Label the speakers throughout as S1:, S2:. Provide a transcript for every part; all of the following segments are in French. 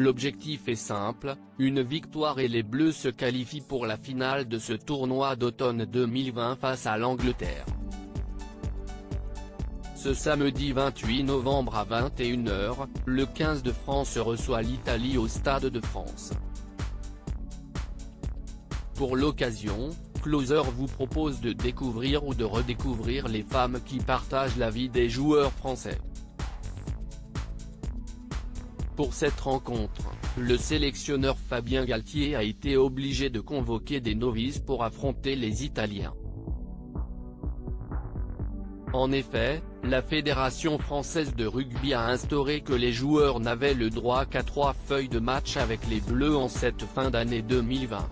S1: L'objectif est simple, une victoire et les Bleus se qualifient pour la finale de ce tournoi d'automne 2020 face à l'Angleterre. Ce samedi 28 novembre à 21h, le 15 de France reçoit l'Italie au Stade de France. Pour l'occasion, Closer vous propose de découvrir ou de redécouvrir les femmes qui partagent la vie des joueurs français. Pour cette rencontre, le sélectionneur Fabien Galtier a été obligé de convoquer des novices pour affronter les Italiens. En effet, la Fédération française de rugby a instauré que les joueurs n'avaient le droit qu'à 3 feuilles de match avec les Bleus en cette fin d'année 2020.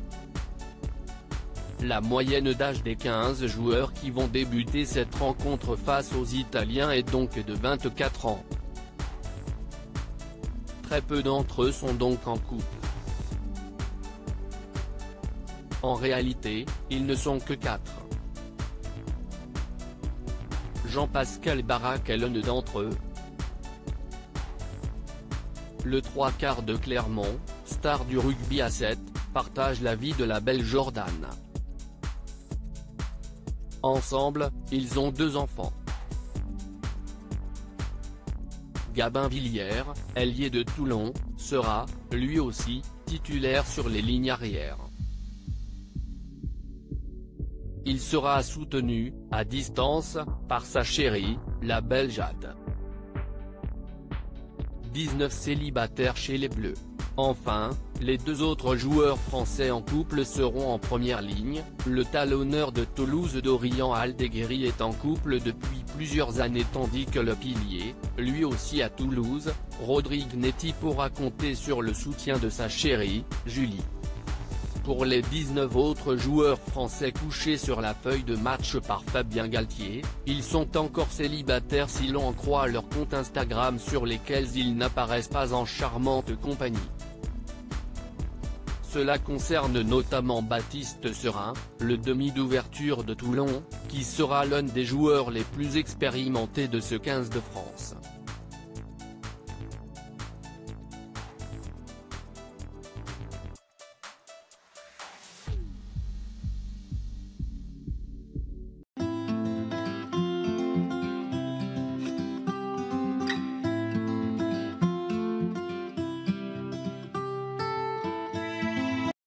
S1: La moyenne d'âge des 15 joueurs qui vont débuter cette rencontre face aux Italiens est donc de 24 ans. Très peu d'entre eux sont donc en couple. En réalité, ils ne sont que 4. Jean-Pascal Barak est l'un d'entre eux. Le 3/4 de Clermont, star du rugby à 7, partage la vie de la belle Jordane. Ensemble, ils ont 2 enfants. Gabin Villiers, ailier de Toulon, sera, lui aussi, titulaire sur les lignes arrières. Il sera soutenu, à distance, par sa chérie, la belle Jade. 19 célibataires chez les Bleus. Enfin, les 2 autres joueurs français en couple seront en première ligne. Le talonneur de Toulouse Dorian Aldeguerri est en couple depuis plusieurs années tandis que le pilier, lui aussi à Toulouse, Rodrigue Netti pourra compter sur le soutien de sa chérie, Julie. Pour les 19 autres joueurs français couchés sur la feuille de match par Fabien Galtier, ils sont encore célibataires si l'on en croit leur compte Instagram sur lesquels ils n'apparaissent pas en charmante compagnie. Cela concerne notamment Baptiste Serin, le demi d'ouverture de Toulon, qui sera l'un des joueurs les plus expérimentés de ce 15 de France.